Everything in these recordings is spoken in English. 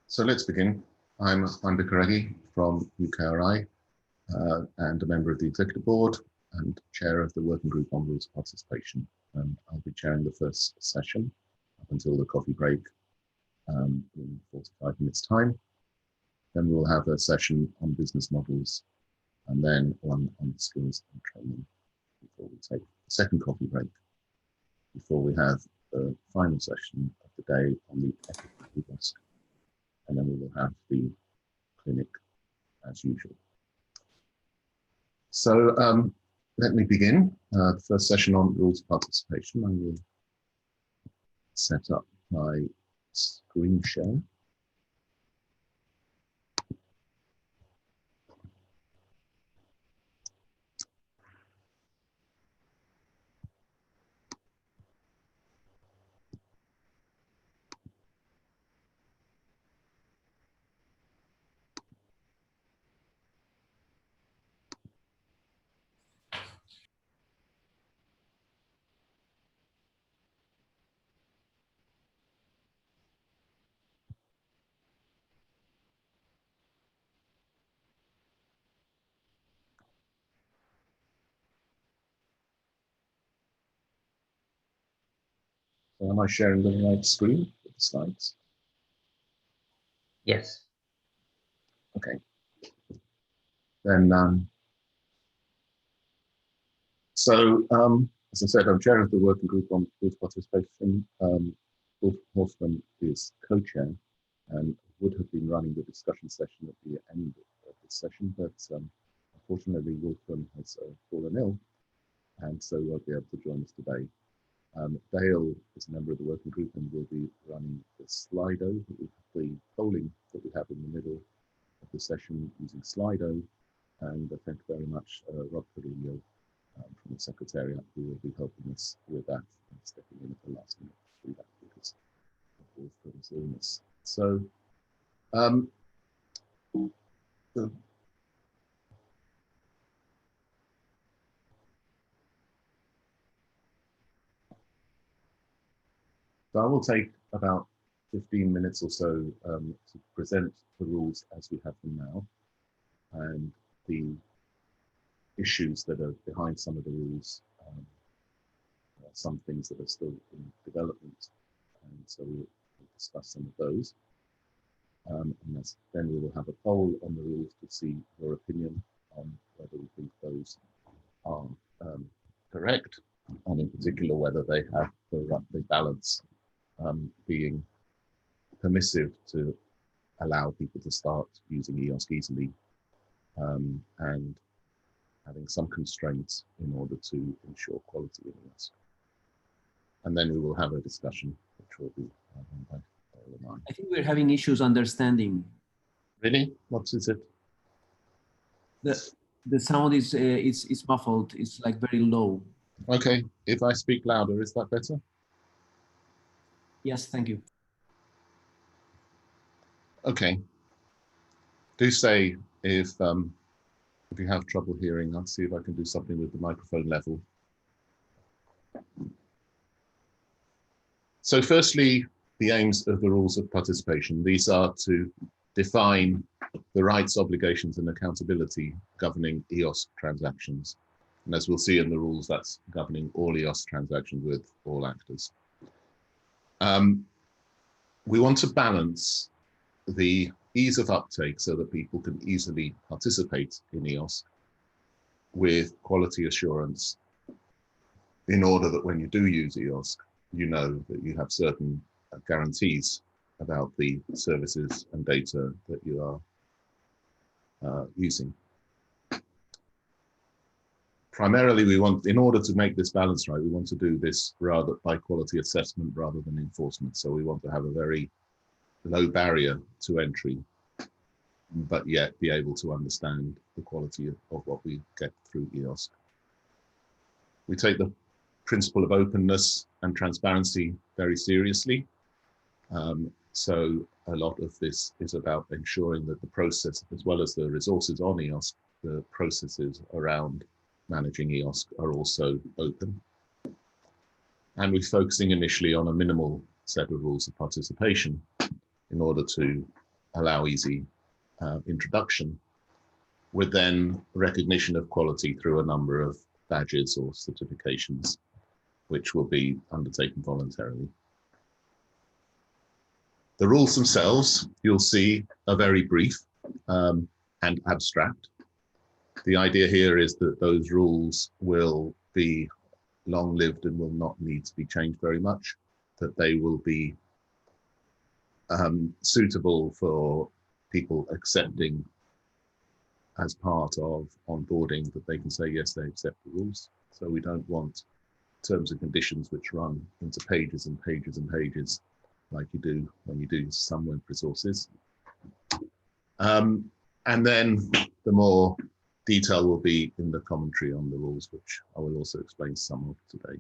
So let's begin. I'm Bicarregui from UKRI and a member of the Executive Board and chair of the Working Group on Rules of Participation. I'll be chairing the first session up until the coffee break in 45 minutes time. Then we'll have a session on business models and then one on skills and training before we take the second coffee break, before we have the final session of the day on the ethics of EOSC. And then we will have the clinic as usual. So let me begin. The first session on rules of participation. I will set up my screen share. So am I sharing the right screen with the slides? Yes. Okay. Then, as I said, I'm chair of the Working Group on Rules of Participation. Horstman is co-chair and would have been running the discussion session at the end of this session, but unfortunately Wolfram has fallen ill and so won't be able to join us today. Dale is a member of the working group and will be running the Slido, the polling that we have in the middle of the session using Slido. And thank you very much, Rob Perillo from the Secretariat, who will be helping us with that and stepping in at the last minute to do that because of Wolfram's illness. So, So I will take about 15 minutes or so to present the rules as we have them now and the issues that are behind some of the rules, some things that are still in development, and so we'll discuss some of those. And then we will have a poll on the rules to see your opinion on whether we think those are correct, and in particular whether they have the balance being permissive to allow people to start using EOSC easily and having some constraints in order to ensure quality in EOSC. And then we will have a discussion, which will be by I think we're having issues understanding. Really? What is it? The sound is muffled. It's like very low. Okay. If I speak louder, is that better? Yes, thank you. Okay. Do say if you have trouble hearing. I'll see if I can do something with the microphone level. So firstly, the aims of the rules of participation. These are to define the rights, obligations, and accountability governing EOSC transactions. And as we'll see in the rules, that's governing all EOSC transactions with all actors. We want to balance the ease of uptake so that people can easily participate in EOSC with quality assurance in order that when you do use EOSC, you know that you have certain guarantees about the services and data that you are using. Primarily, we want, in order to make this balance right, we want to do this rather by quality assessment rather than enforcement. So we want to have a very low barrier to entry, but yet be able to understand the quality of what we get through EOSC. We take the principle of openness and transparency very seriously. So a lot of this is about ensuring that the process, as well as the resources on EOSC, the processes around managing EOSC are also open. And we're focusing initially on a minimal set of rules of participation in order to allow easy introduction, with then recognition of quality through a number of badges or certifications, which will be undertaken voluntarily. The rules themselves, you'll see, are very brief and abstract. The idea here is that those rules will be long-lived and will not need to be changed very much, that they will be suitable for people accepting as part of onboarding, that they can say, yes, they accept the rules. So we don't want terms and conditions which run into pages and pages and pages, like you do when you do some web resources. And then the more detail will be in the commentary on the rules, which I will also explain some of today.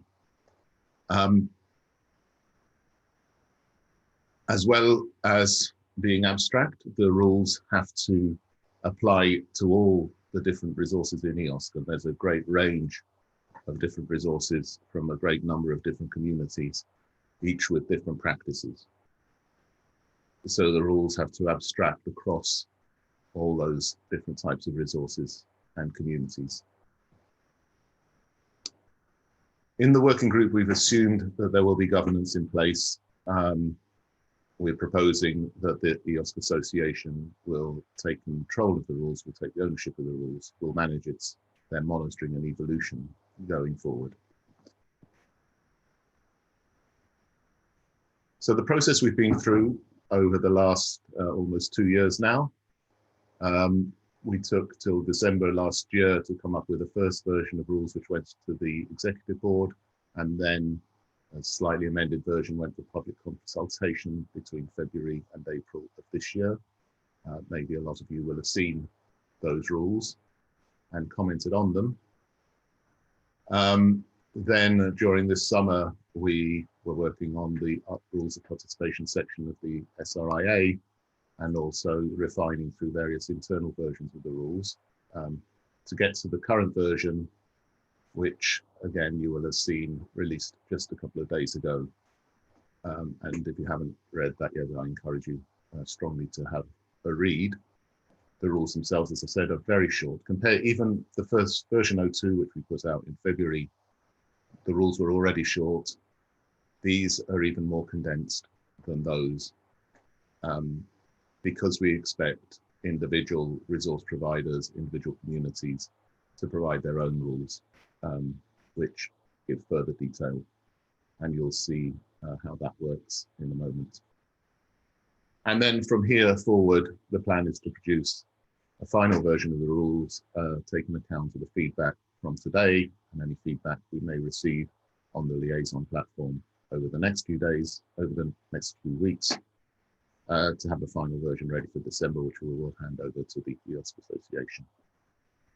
As well as being abstract, the rules have to apply to all the different resources in EOSC, and there's a great range of different resources from a great number of different communities, each with different practices. So the rules have to abstract across all those different types of resources and communities. In the working group, we've assumed that there will be governance in place. We're proposing that the EOSC Association will take control of the rules, will take the ownership of the rules, will manage their monitoring and evolution going forward. So the process we've been through over the last almost 2 years now, we took till December last year to come up with a first version of rules, which went to the executive board, and then a slightly amended version went for public consultation between February and April of this year. Maybe a lot of you will have seen those rules and commented on them. Then during this summer, we were working on the rules of participation section of the SRIA, and also refining through various internal versions of the rules to get to the current version, which again you will have seen released just a couple of days ago. And if you haven't read that yet, I encourage you strongly to have a read. The rules themselves, as I said, are very short. Compare even the first version 02, which we put out in February, the rules were already short. These are even more condensed than those, because we expect individual resource providers, individual communities to provide their own rules, which give further detail. And you'll see how that works in a moment. And then from here forward, the plan is to produce a final version of the rules, taking account of the feedback from today and any feedback we may receive on the liaison platform over the next few days, over the next few weeks, to have the final version ready for December, which we will hand over to the EOSC Association,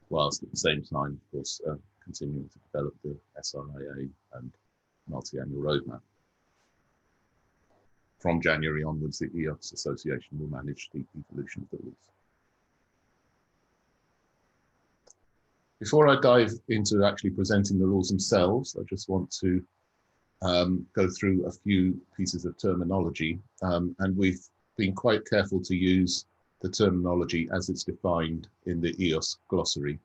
whilst at the same time, of course, continuing to develop the SRIA and multi-annual roadmap. From January onwards, the EOSC Association will manage the evolution of the rules. Before I dive into actually presenting the rules themselves, I just want to go through a few pieces of terminology, and we've been quite careful to use the terminology as it's defined in the EOSC glossary,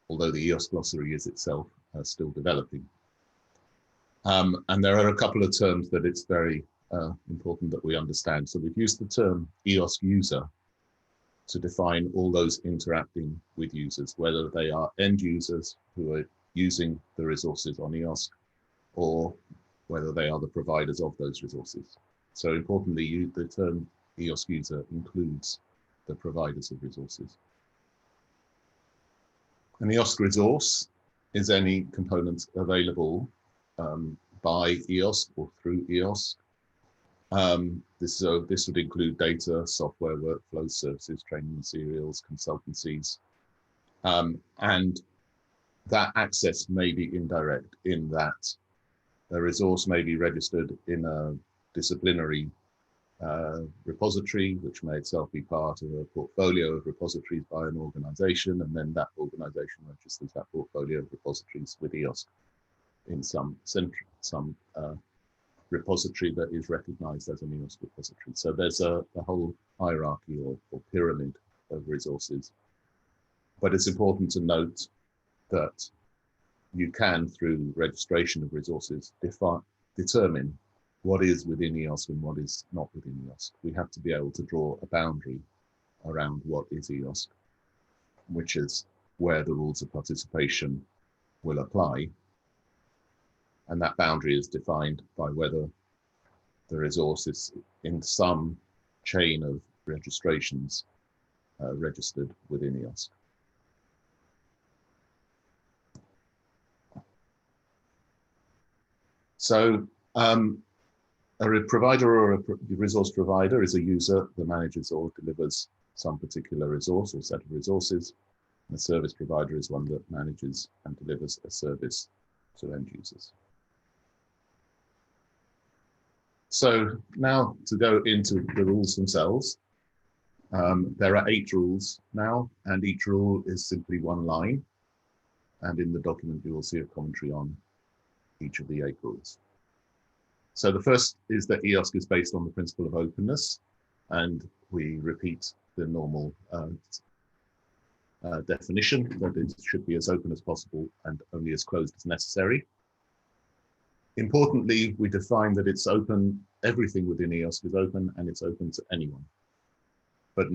although the EOSC glossary is itself still developing. And there are a couple of terms that it's very important that we understand. So we've used the term EOSC user to define all those interacting with users, whether they are end users who are using the resources on EOSC, or whether they are the providers of those resources. So importantly, the term EOSC user includes the providers of resources. An EOSC resource is any component available by EOSC or through EOSC. This would include data, software, workflows, services, training materials, consultancies, and that access may be indirect in that a resource may be registered in a disciplinary repository, which may itself be part of a portfolio of repositories by an organization, and then that organization registers that portfolio of repositories with EOSC in some repository that is recognized as an EOSC repository. So there's a whole hierarchy or pyramid of resources. But it's important to note that you can, through registration of resources, determine what is within EOSC and what is not within EOSC. We have to be able to draw a boundary around what is EOSC, which is where the rules of participation will apply. And that boundary is defined by whether the resource is in some chain of registrations registered within EOSC. So a provider or a resource provider is a user that manages or delivers some particular resource or set of resources. And a service provider is one that manages and delivers a service to end users. So now to go into the rules themselves, there are 8 rules now, and each rule is simply one line. And in the document, you will see a commentary on each of the 8 rules. So the first is that EOSC is based on the principle of openness, and we repeat the normal definition that it should be as open as possible and only as closed as necessary. Importantly, we define that it's open, everything within EOSC is open, and it's open to anyone. But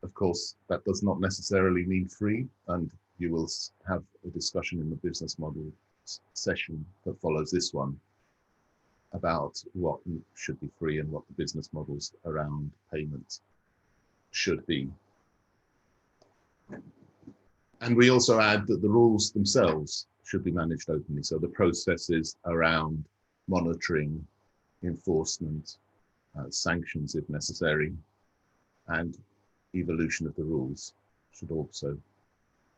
of course, that does not necessarily mean free, and you will have a discussion in the business model session that follows this one about what should be free and what the business models around payment should be. And we also add that the rules themselves should be managed openly. So the processes around monitoring, enforcement, sanctions if necessary, and evolution of the rules should also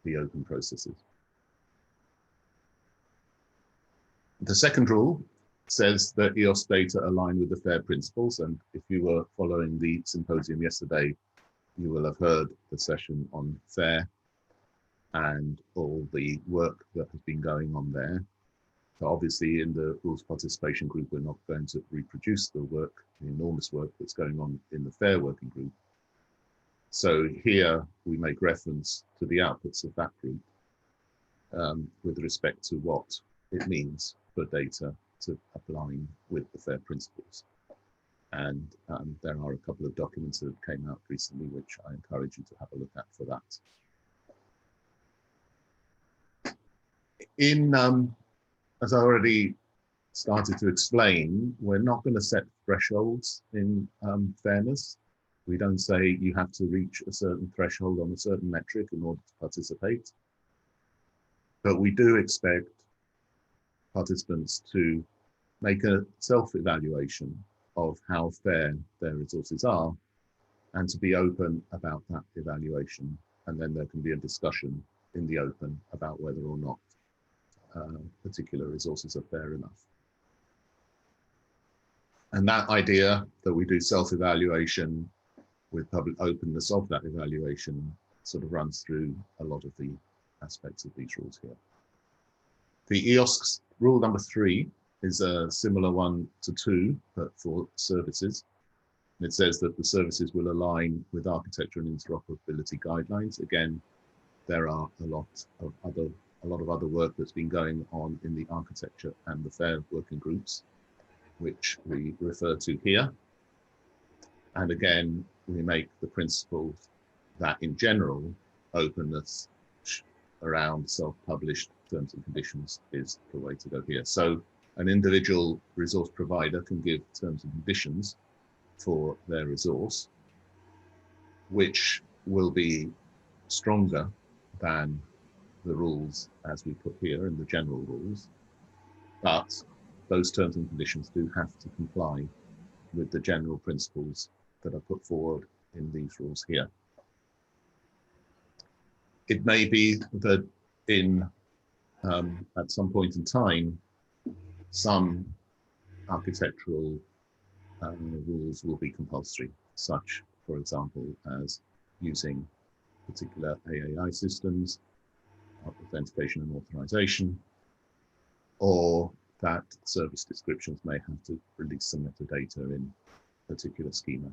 be open processes. The second rule says that EOSC data align with the FAIR principles. And if you were following the symposium yesterday, you will have heard the session on FAIR and all the work that has been going on there. So obviously in the rules participation group, we're not going to reproduce the work, the enormous work that's going on in the FAIR working group. So here we make reference to the outputs of that group with respect to what it means for data to align with the FAIR principles. And there are a couple of documents that came out recently, which I encourage you to have a look at for that. As I already started to explain, we're not going to set thresholds in fairness. We don't say you have to reach a certain threshold on a certain metric in order to participate. But we do expect participants to make a self-evaluation of how fair their resources are and to be open about that evaluation. And then there can be a discussion in the open about whether or not particular resources are fair enough. And that idea that we do self-evaluation with public openness of that evaluation sort of runs through a lot of the aspects of these rules here. The EOSC rule number 3 is a similar one to 2, but for services. And it says that the services will align with architecture and interoperability guidelines. Again, there are a lot of other work that's been going on in the architecture and the FAIR working groups, which we refer to here. And again, we make the principle that in general, openness around self-published terms and conditions is the way to go here. So an individual resource provider can give terms and conditions for their resource, which will be stronger than the rules as we put here in the general rules. But those terms and conditions do have to comply with the general principles that are put forward in these rules here. It may be that at some point in time, some architectural rules will be compulsory, such, for example, as using particular AAI systems, authentication and authorization, or that service descriptions may have to release some metadata in a particular schema.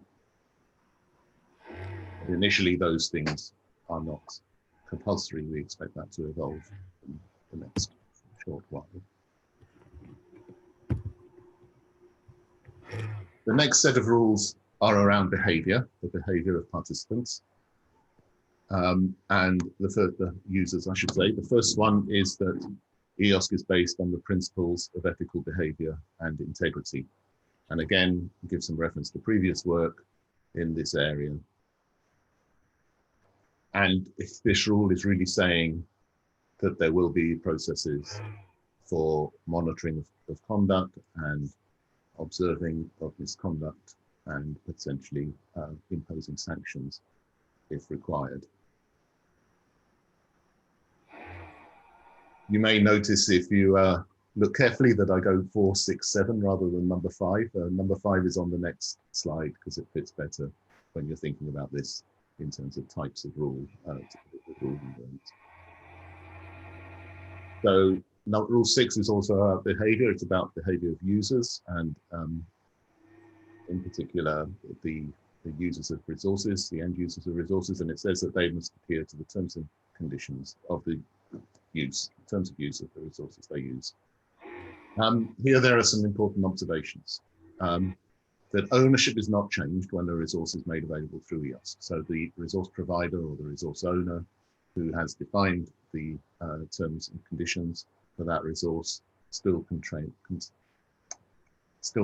But initially, those things are not compulsory. We expect that to evolve in the next short while. The next set of rules are around behavior, the behavior of participants. And the users, I should say. The first one is that EOSC is based on the principles of ethical behavior and integrity. And again, give some reference to previous work in this area. And this rule is really saying that there will be processes for monitoring of conduct and observing of misconduct and potentially imposing sanctions if required. You may notice if you look carefully that I go 4, 6, 7 rather than number 5. Number 5 is on the next slide because it fits better when you're thinking about this in terms of types of rule. So now, rule 6 is also about behavior. It's about behavior of users and in particular the users of resources, the end users of resources, and it says that they must adhere to the terms and conditions of the terms of use of the resources they use. Here there are some important observations. That ownership is not changed when a resource is made available through EOSC. So the resource provider or the resource owner who has defined the terms and conditions for that resource still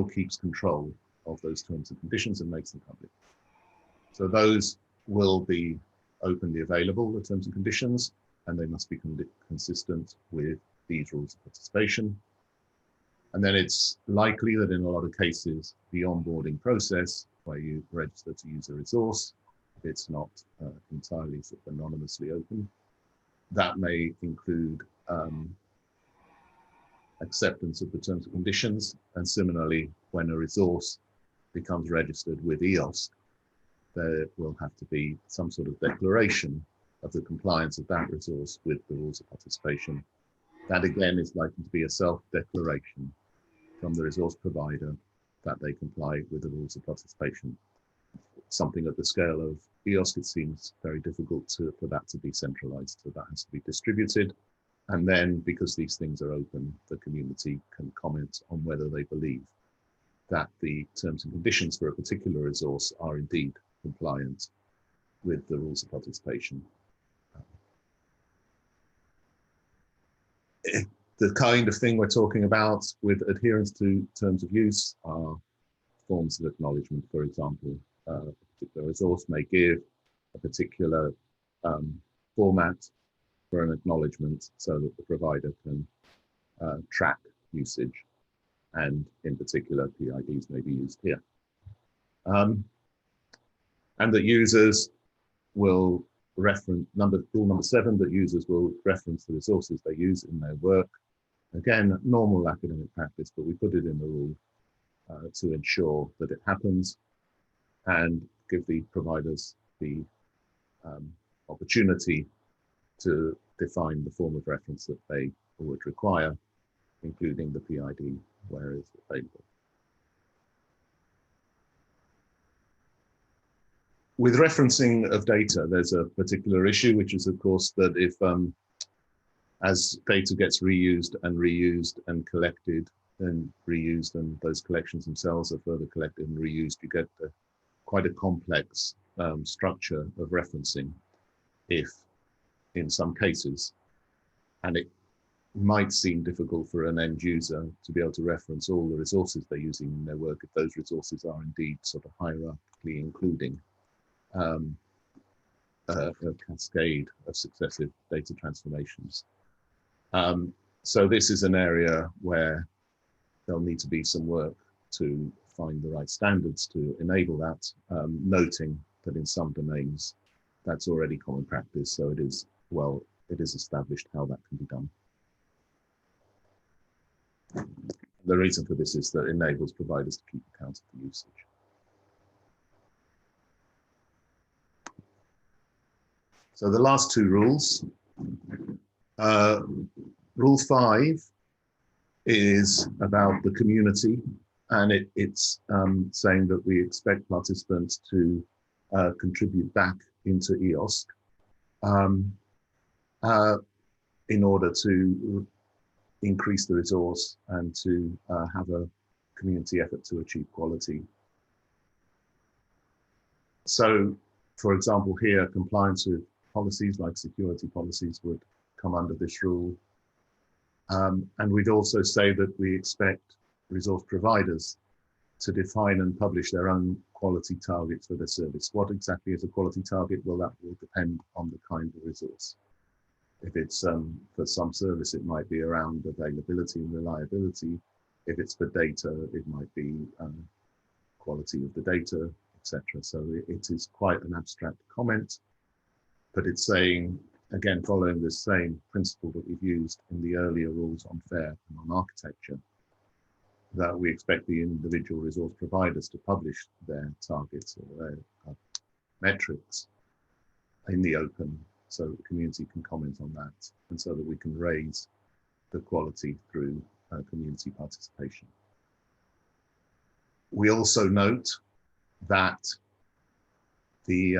keeps control of those terms and conditions and makes them public. So those will be openly available, the terms and conditions, and they must be consistent with these rules of participation. And then it's likely that in a lot of cases, the onboarding process where you register to use a resource, if it's not entirely sort of anonymously open, that may include acceptance of the terms and conditions. And similarly, when a resource becomes registered with EOSC, there will have to be some sort of declaration of the compliance of that resource with the rules of participation. That again is likely to be a self-declaration from the resource provider that they comply with the rules of participation. Something at the scale of EOSC, it seems very difficult for that to be centralized, so that has to be distributed. And then, because these things are open, the community can comment on whether they believe that the terms and conditions for a particular resource are indeed compliant with the rules of participation. The kind of thing we're talking about with adherence to terms of use are forms of acknowledgement. For example, a particular resource may give a particular format for an acknowledgement so that the provider can track usage, and in particular PIDs may be used here. And that users will reference, rule number 7, that users will reference the resources they use in their work. Again, normal academic practice, but we put it in the rule to ensure that it happens and give the providers the opportunity to define the form of reference that they would require, including the PID where it's available. With referencing of data, there's a particular issue, which is, of course, that if as data gets reused and collected and reused, and those collections themselves are further collected and reused, you get quite a complex structure of referencing, if in some cases, and it might seem difficult for an end user to be able to reference all the resources they're using in their work if those resources are indeed sort of hierarchically including a cascade of successive data transformations. So this is an area where there'll need to be some work to find the right standards to enable that, noting that in some domains that's already common practice, so it is established how that can be done. The reason for this is that it enables providers to keep account of the usage. So the last 2 rules. Rule 5 is about the community, and it's saying that we expect participants to contribute back into EOSC in order to increase the resource and to have a community effort to achieve quality. So, for example, here, compliance with policies like security policies would come under this rule. And we'd also say that we expect resource providers to define and publish their own quality targets for their service. What exactly is a quality target? Well, that will depend on the kind of resource. If it's for some service, it might be around availability and reliability. If it's for data, it might be quality of the data, etc. So it is quite an abstract comment, but it's saying, again, following the same principle that we've used in the earlier rules on FAIR and on architecture, that we expect the individual resource providers to publish their targets or their metrics in the open, so the community can comment on that, and so that we can raise the quality through community participation. We also note that the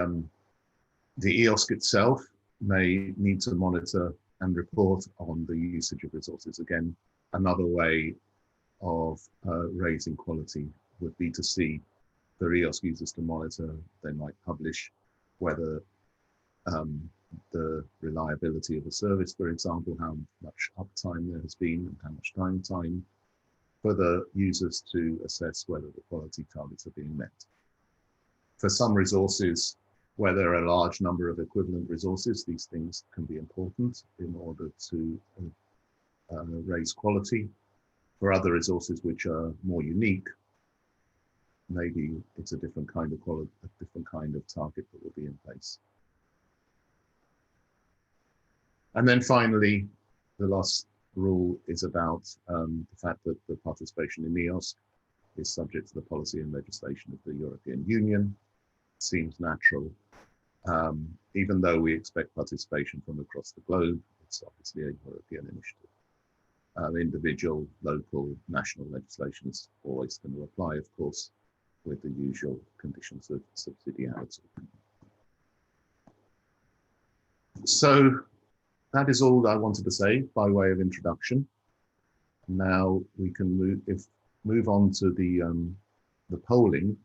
EOSC itself may need to monitor and report on the usage of resources. Again, another way of raising quality would be to see the EOSC users to monitor. They might publish whether the reliability of the service, for example, how much uptime there has been and how much downtime, for the users to assess whether the quality targets are being met. For some resources, where there are a large number of equivalent resources, these things can be important in order to raise quality. For other resources which are more unique, maybe it's a different kind of quality, a different kind of target that will be in place. And then finally, the last rule is about the fact that the participation in EOSC is subject to the policy and legislation of the European Union. Seems natural. Even though we expect participation from across the globe, it's obviously a European initiative. Individual, local, national legislation is always going to apply, of course, with the usual conditions of subsidiarity. So that is all I wanted to say by way of introduction. Now we can move on to the polling,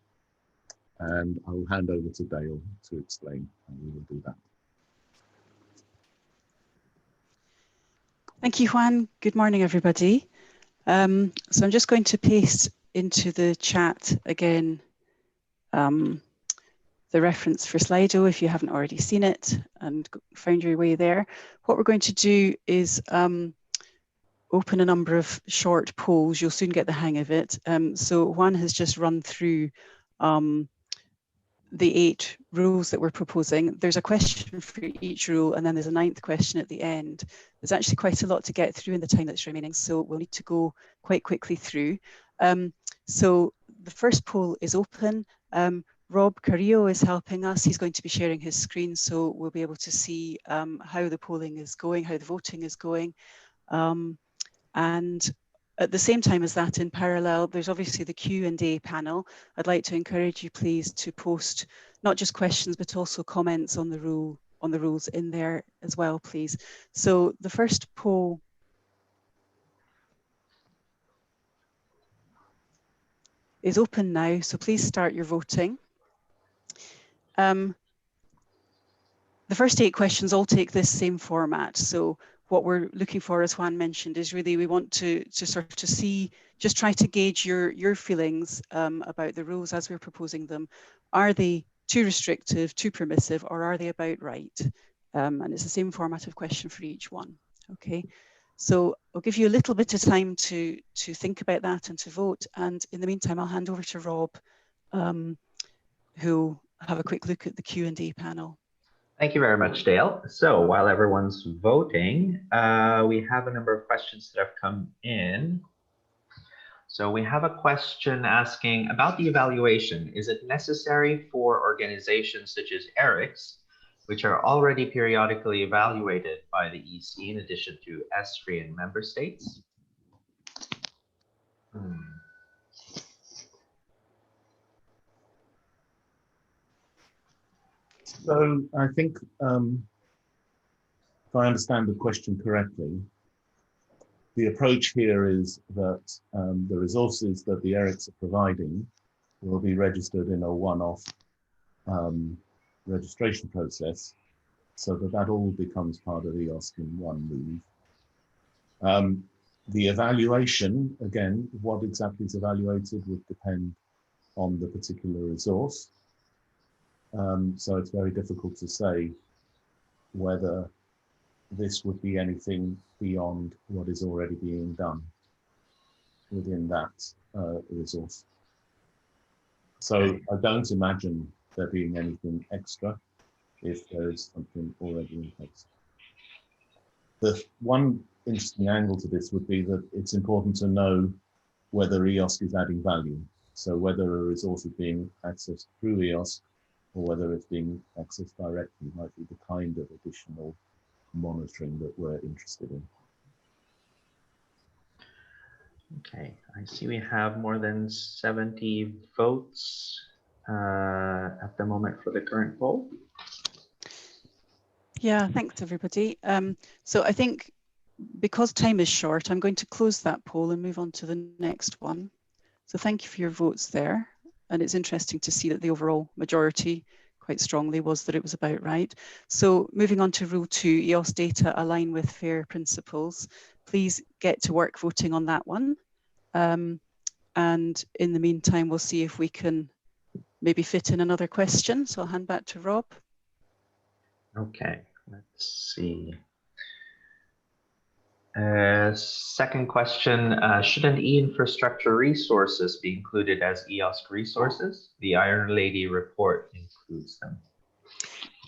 and I will hand over to Dale to explain how we will do that. Thank you, Juan. Good morning, everybody. So I'm just going to paste into the chat again the reference for Slido if you haven't already seen it and found your way there. What we're going to do is open a number of short polls. You'll soon get the hang of it. So Juan has just run through the 8 rules that we're proposing. There's a question for each rule, and then there's a 9th question at the end. There's actually quite a lot to get through in the time that's remaining, so we'll need to go quite quickly through. So the first poll is open. Rob Carrillo is helping us. He's going to be sharing his screen, so we'll be able to see how the polling is going, how the voting is going. And at the same time as that, in parallel, there's obviously the Q&A panel. I'd like to encourage you, please, to post not just questions, but also comments on the rules in there as well, please. So the first poll is open now, so please start your voting. The first 8 questions all take this same format. So what we're looking for, as Juan mentioned, is really we want to sort of see, just try to gauge your feelings about the rules as we're proposing them. Are they too restrictive, too permissive, or are they about right? And it's the same format of question for each one. Okay, so I'll give you a little bit of time to think about that and to vote. And in the meantime, I'll hand over to Rob, who'll have a quick look at the Q&A panel. Thank you very much, Dale. So while everyone's voting, we have a number of questions that have come in. So we have a question asking about the evaluation. Is it necessary for organizations such as ERICS, which are already periodically evaluated by the EC in addition to ESFRI and member states? So I think, if I understand the question correctly, the approach here is that the resources that the ERICs are providing will be registered in a one-off registration process, so that all becomes part of EOSC in one move. The evaluation, again, what exactly is evaluated would depend on the particular resource. So it's very difficult to say whether this would be anything beyond what is already being done within that resource. So I don't imagine there being anything extra if there's something already in place. The one interesting angle to this would be that it's important to know whether EOSC is adding value. So whether a resource is being accessed through EOSC or whether it's being accessed directly might be the kind of additional monitoring that we're interested in. Okay, I see we have more than 70 votes at the moment for the current poll. Yeah, thanks everybody. So I think because time is short, I'm going to close that poll and move on to the next one. So thank you for your votes there. And it's interesting to see that the overall majority quite strongly was that it was about right. So moving on to Rule 2, EOS data align with FAIR principles. Please get to work voting on that one. And in the meantime, we'll see if we can maybe fit in another question. So I'll hand back to Rob. Okay, let's see. Second question, shouldn't e-infrastructure resources be included as EOSC resources? The Iron Lady report includes them.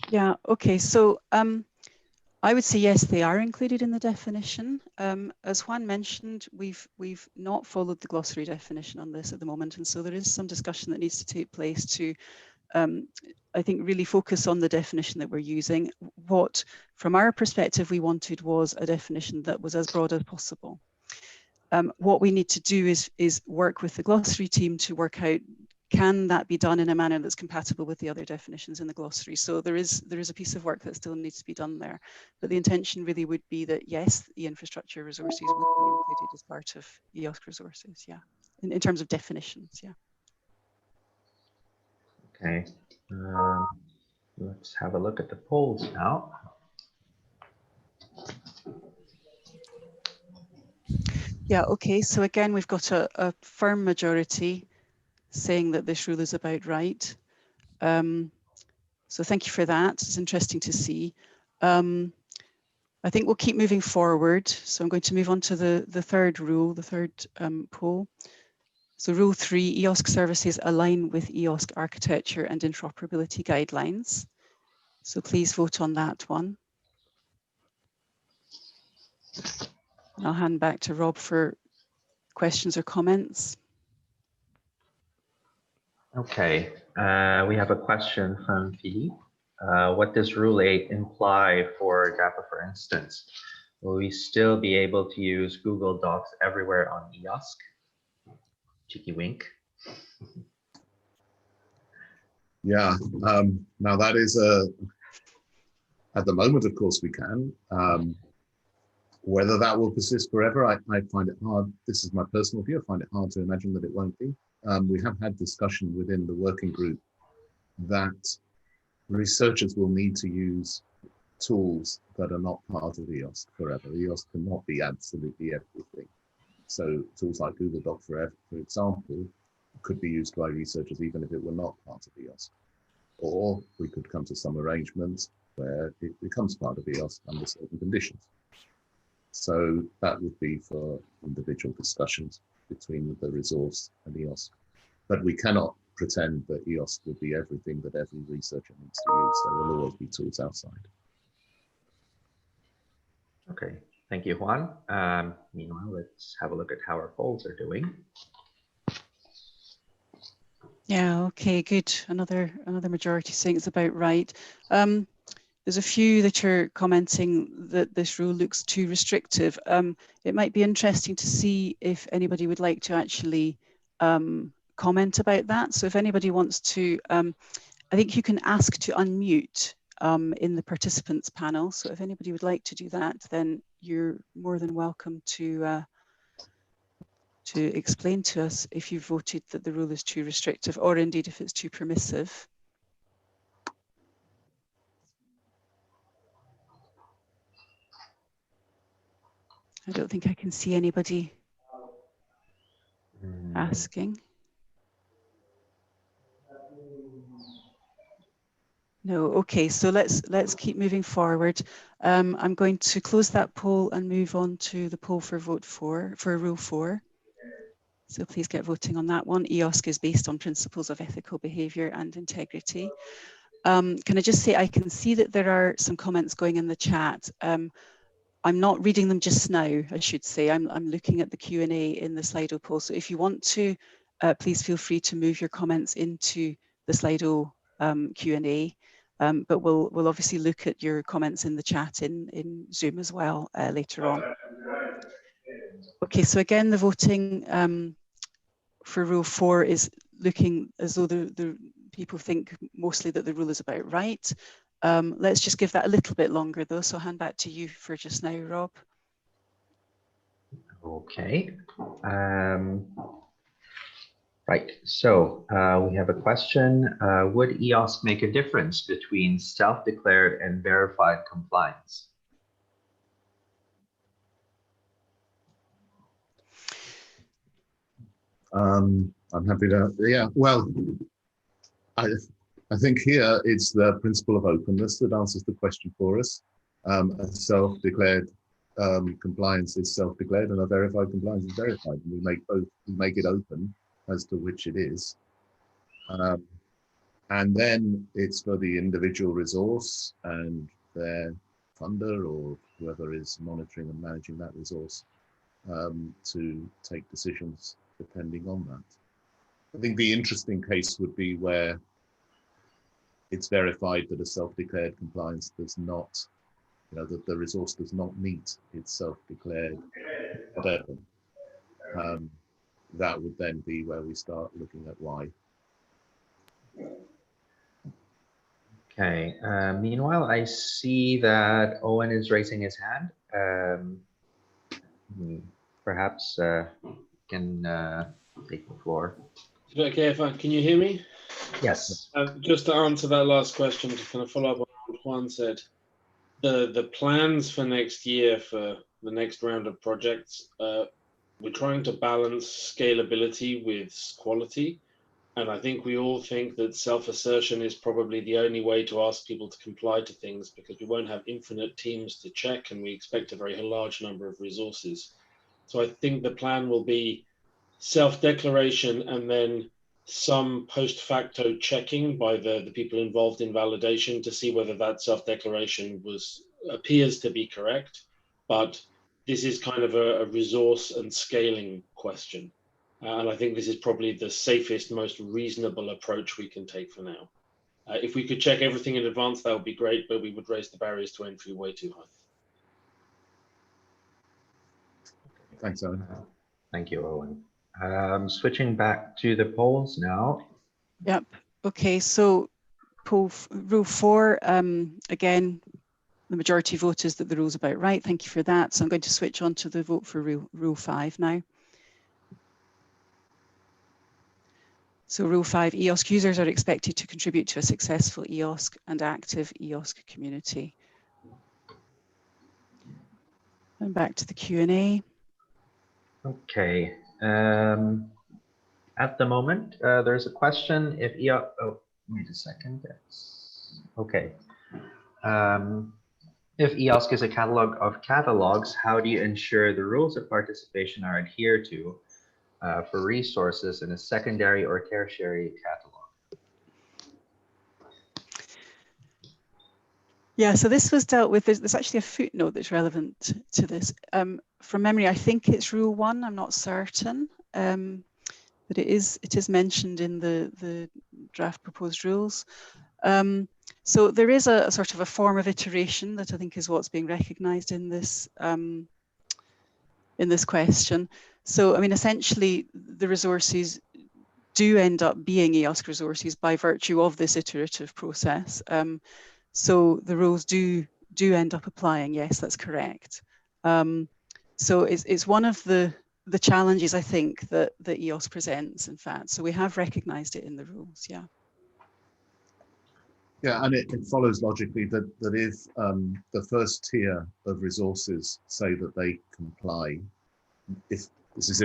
Yeah, okay, so I would say yes, they are included in the definition. As Juan mentioned, we've not followed the glossary definition on this at the moment, and so there is some discussion that needs to take place to I think really focus on the definition that we're using. What, from our perspective, we wanted was a definition that was as broad as possible. What we need to do is work with the glossary team to work out, can that be done in a manner that's compatible with the other definitions in the glossary? So there is a piece of work that still needs to be done there. But the intention really would be that, yes, the infrastructure resources would be included as part of EOSC resources, yeah, in terms of definitions, yeah. Okay, let's have a look at the polls now. Yeah, okay, so again, we've got a firm majority saying that this rule is about right. So thank you for that. It's interesting to see. I think we'll keep moving forward. So I'm going to move on to the third rule, the third poll. So Rule 3, EOSC services align with EOSC architecture and interoperability guidelines. So please vote on that one. I'll hand back to Rob for questions or comments. Okay, we have a question from Philippe. What does Rule 8 imply for DAPA, for instance? Will we still be able to use Google Docs everywhere on EOSC? Cheeky wink. Yeah, now that is at the moment, of course, we can. Whether that will persist forever, I find it hard. This is my personal view. I find it hard to imagine that it won't be. We have had discussion within the working group that researchers will need to use tools that are not part of EOSC forever. EOSC cannot be absolutely everything. So tools like Google Doc for example, could be used by researchers even if it were not part of EOSC. Or we could come to some arrangements where it becomes part of EOSC under certain conditions. So that would be for individual discussions between the resource and EOSC. But we cannot pretend that EOSC will be everything that every researcher needs to use. There will always be tools outside. Okay, thank you, Juan. Meanwhile, let's have a look at how our polls are doing. Yeah, okay, good. Another majority saying it's about right. there's a few that are commenting that this rule looks too restrictive. It might be interesting to see if anybody would like to actually comment about that. So if anybody wants to, I think you can ask to unmute in the participants panel. So if anybody would like to do that, then you're more than welcome to explain to us if you voted that the rule is too restrictive, or indeed if it's too permissive. I don't think I can see anybody asking. No, okay, so let's keep moving forward. I'm going to close that poll and move on to the poll for vote for Rule 4. So please get voting on that one. EOSC is based on principles of ethical behaviour and integrity. Can I just say, I can see that there are some comments going in the chat. I'm not reading them just now, I should say. I'm looking at the Q&A in the Slido poll. So if you want to, please feel free to move your comments into the Slido Q&A. But we'll obviously look at your comments in the chat in Zoom as well later on. Okay, so again, the voting for Rule 4 is looking as though the people think mostly that the rule is about right. Let's just give that a little bit longer though. So I'll hand back to you for just now, Rob. Okay. Right, so we have a question. Would EOSC make a difference between self-declared and verified compliance? I'm happy to, yeah, well, I think here it's the principle of openness that answers the question for us. A self-declared compliance is self-declared and a verified compliance is verified. And we make both, we make it open as to which it is. And then it's for the individual resource and their funder or whoever is monitoring and managing that resource to take decisions depending on that. I think the interesting case would be where it's verified that a self-declared compliance does not, you know, that the resource does not meet its self-declared whatever. That would then be where we start looking at why. Okay, meanwhile, I see that Owen is raising his hand. Perhaps can take the floor. Is it okay if can you hear me? Yes. Just to answer that last question, to kind of follow up on what Juan said, the plans for next year for the next round of projects, we're trying to balance scalability with quality. And I think we all think that self-assertion is probably the only way to ask people to comply to things, because we won't have infinite teams to check and we expect a very large number of resources. So I think the plan will be self-declaration and then some post-facto checking by the people involved in validation to see whether that self-declaration appears to be correct. But this is kind of a resource and scaling question. And I think this is probably the safest, most reasonable approach we can take for now. If we could check everything in advance, that would be great, but we would raise the barriers to entry way too high. Thanks, Owen. Thank you, Owen. Switching back to the polls now. Yep. Okay, so Rule 4, again, the majority vote is that the rule's about right. Thank you for that. So I'm going to switch on to the vote for Rule 5 now. So Rule 5, EOSC users are expected to contribute to a successful EOSC and active EOSC community. And back to the Q&A. Okay. At the moment, there's a question if wait a second. Yes. Okay. If EOSC is a catalog of catalogs, how do you ensure the rules of participation are adhered to for resources in a secondary or tertiary catalog? Yeah, so this was dealt with. There's actually a footnote that's relevant to this. From memory, I think it's Rule 1. I'm not certain, but it is mentioned in the draft proposed rules. So there is a sort of a form of iteration that I think is what's being recognised in this question. So I mean, essentially, the resources do end up being EOSC resources by virtue of this iterative process. So the rules do end up applying. Yes, that's correct. So it's one of the challenges I think that EOSC presents, in fact. So we have recognised it in the rules. Yeah. Yeah, and it follows logically that if the first tier of resources say that they comply, if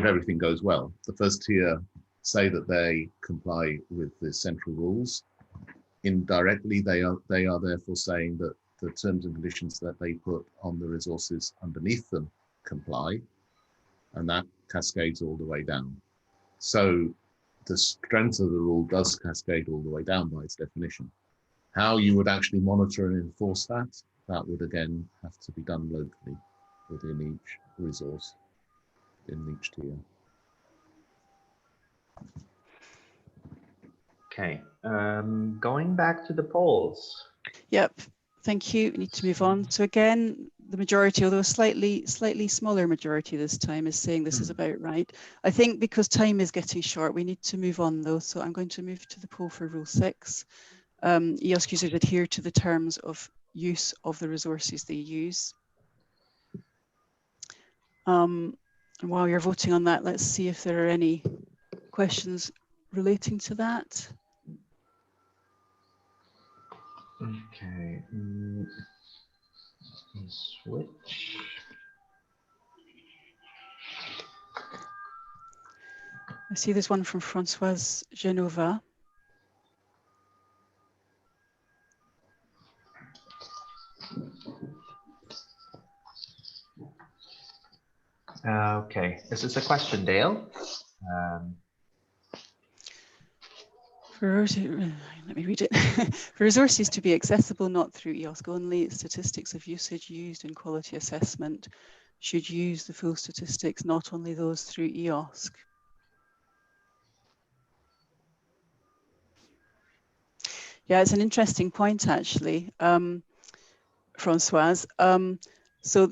everything goes well, the first tier say that they comply with the central rules, indirectly they are therefore saying that the terms and conditions that they put on the resources underneath them comply, and that cascades all the way down. So the strength of the rule does cascade all the way down by its definition. How you would actually monitor and enforce that would again have to be done locally within each resource, in each tier. Okay, going back to the polls. Yep, thank you. We need to move on. So again, the majority, although a slightly smaller majority this time, is saying this is about right. I think because time is getting short, we need to move on though. So I'm going to move to the poll for Rule 6. EOSC users adhere to the terms of use of the resources they use. And while you're voting on that, let's see if there are any questions relating to that. Okay, switch. I see there's one from Françoise Genova. Okay, this is a question, Dale. Let me read it. For resources to be accessible not through EOSC only, statistics of usage used in quality assessment should use the full statistics, not only those through EOSC. Yeah, it's an interesting point actually, Françoise. So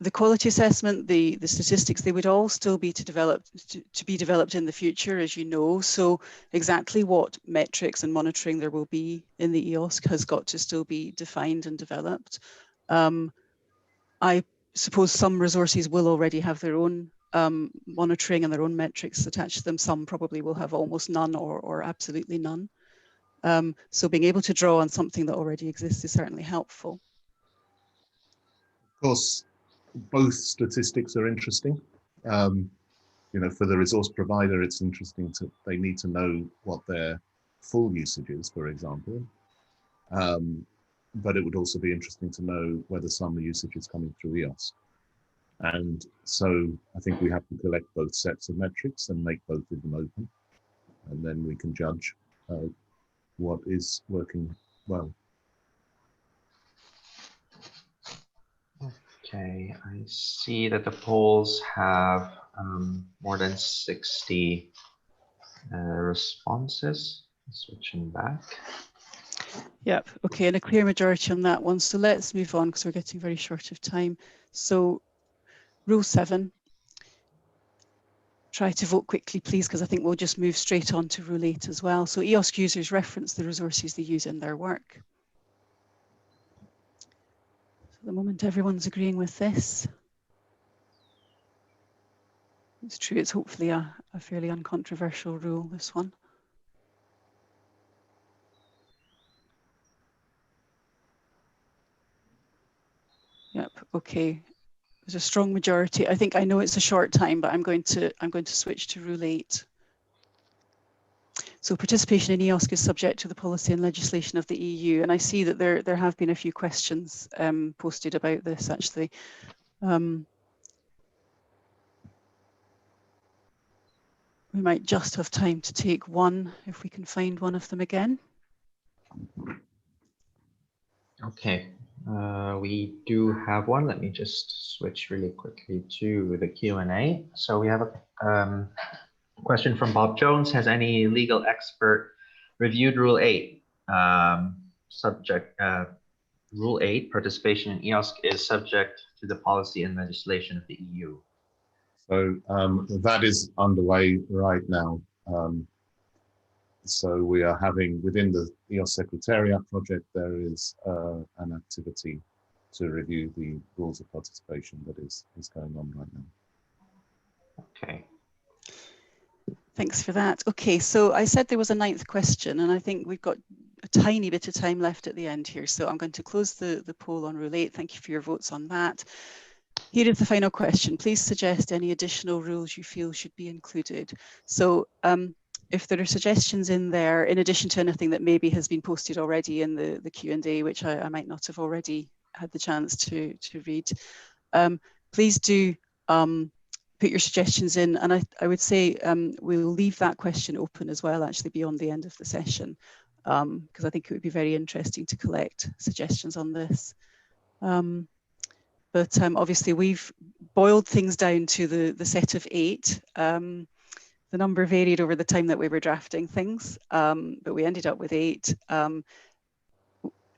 the quality assessment, the statistics, they would all still be to be developed in the future, as you know. So exactly what metrics and monitoring there will be in the EOSC has got to still be defined and developed. I suppose some resources will already have their own monitoring and their own metrics attached to them. Some probably will have almost none or absolutely none. So being able to draw on something that already exists is certainly helpful. Of course, both statistics are interesting. You know, for the resource provider, it's interesting they need to know what their full usage is, for example. But it would also be interesting to know whether some usage is coming through EOSC. And so I think we have to collect both sets of metrics and make both of them open. And then we can judge what is working well. Okay, I see that the polls have more than 60 responses. Switching back. Yep, okay, and a clear majority on that one. So let's move on because we're getting very short of time. So Rule 7. Try to vote quickly, please, because I think we'll just move straight on to Rule 8 as well. So EOSC users reference the resources they use in their work. So at the moment, everyone's agreeing with this. It's true, it's hopefully a fairly uncontroversial rule, this one. Yep, okay. There's a strong majority. I think I know it's a short time, but I'm going to switch to Rule 8. So participation in EOSC is subject to the policy and legislation of the EU, and I see that there have been a few questions posted about this actually. We might just have time to take one if we can find one of them again. Okay, we do have one. Let me just switch really quickly to the Q&A. So we have a question from Bob Jones. Has any legal expert reviewed Rule 8? subject Rule 8, participation in EOSC is subject to the policy and legislation of the EU. So that is underway right now. So we are having, within the EOSC Secretariat project, there is an activity to review the rules of participation that is going on right now. Okay. Thanks for that. Okay, so I said there was a 9th question, and I think we've got a tiny bit of time left at the end here. So I'm going to close the poll on Rule 8. Thank you for your votes on that. Here is the final question. Please suggest any additional rules you feel should be included. So if there are suggestions in there, in addition to anything that maybe has been posted already in the Q&A, which I might not have already had the chance to read, please do put your suggestions in, and I would say we'll leave that question open as well, actually, beyond the end of the session, because I think it would be very interesting to collect suggestions on this. But obviously we've boiled things down to the set of 8. The number varied over the time that we were drafting things, but we ended up with 8.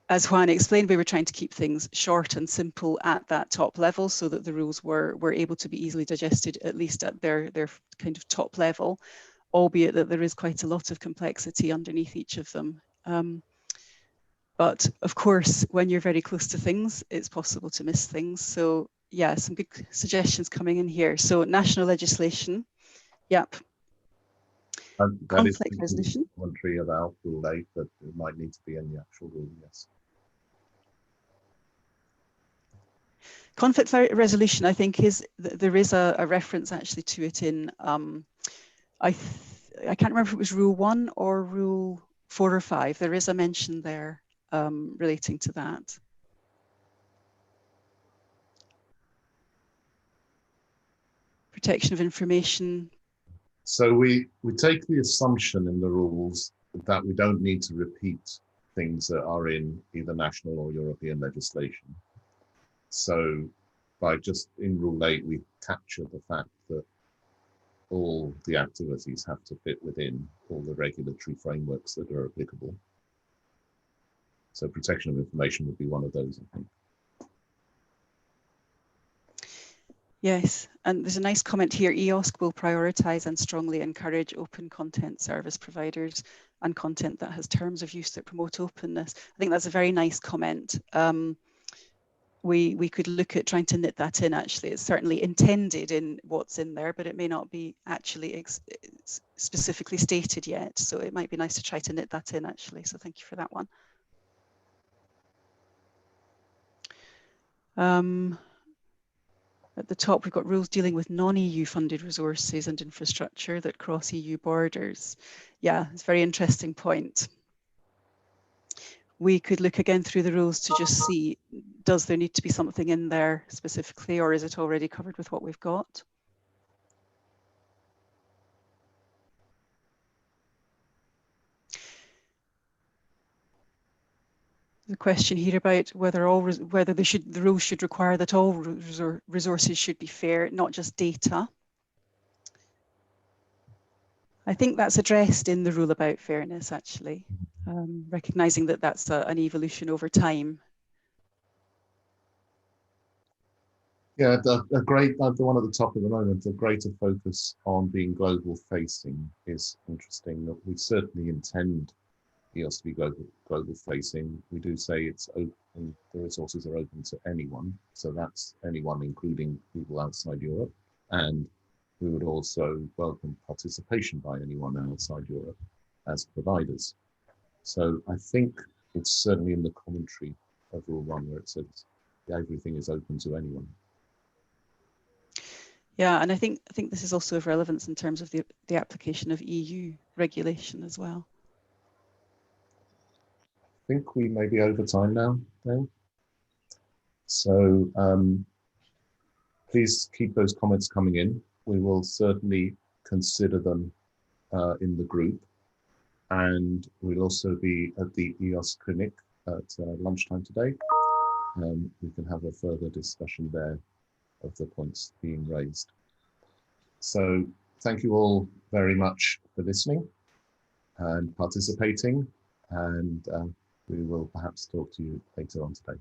As Juan explained, we were trying to keep things short and simple at that top level so that the rules were able to be easily digested, at least at their kind of top level, albeit that there is quite a lot of complexity underneath each of them. But of course, when you're very close to things, it's possible to miss things. So yeah, some good suggestions coming in here. So national legislation, yep. Conflict resolution. Commentary about Rule 8 that it might need to be in the actual rule, yes. Conflict resolution, I think, there is a reference actually to it in, I can't remember if it was Rule 1 or Rule 4 or 5. There is a mention there relating to that. Protection of information. So we take the assumption in the rules that we don't need to repeat things that are in either national or European legislation. So by just in Rule 8, we capture the fact that all the activities have to fit within all the regulatory frameworks that are applicable. So protection of information would be one of those, I think. Yes, and there's a nice comment here. EOSC will prioritise and strongly encourage open content service providers and content that has terms of use that promote openness. I think that's a very nice comment. We could look at trying to knit that in, actually. It's certainly intended in what's in there, but it may not be actually specifically stated yet. So it might be nice to try to knit that in, actually. So thank you for that one. At the top, we've got rules dealing with non-EU funded resources and infrastructure that cross EU borders. Yeah, it's a very interesting point. We could look again through the rules to just see, does there need to be something in there specifically, or is it already covered with what we've got? The question here about whether the rules should require that all resources should be fair, not just data. I think that's addressed in the rule about fairness, actually, recognizing that that's an evolution over time. Yeah, the one at the top at the moment, the greater focus on being global facing is interesting. That we certainly intend EOSC to be global facing. We do say it's open, the resources are open to anyone. So that's anyone, including people outside Europe. And we would also welcome participation by anyone outside Europe as providers. So I think it's certainly in the commentary of Rule 1 where it says everything is open to anyone. Yeah, and I think this is also of relevance in terms of the application of EU regulation as well. I think we may be over time now, Dale. So please keep those comments coming in. We will certainly consider them in the group. And we'll also be at the EOSC clinic at lunchtime today. We can have a further discussion there of the points being raised. So thank you all very much for listening and participating. and we will perhaps talk to you later on today.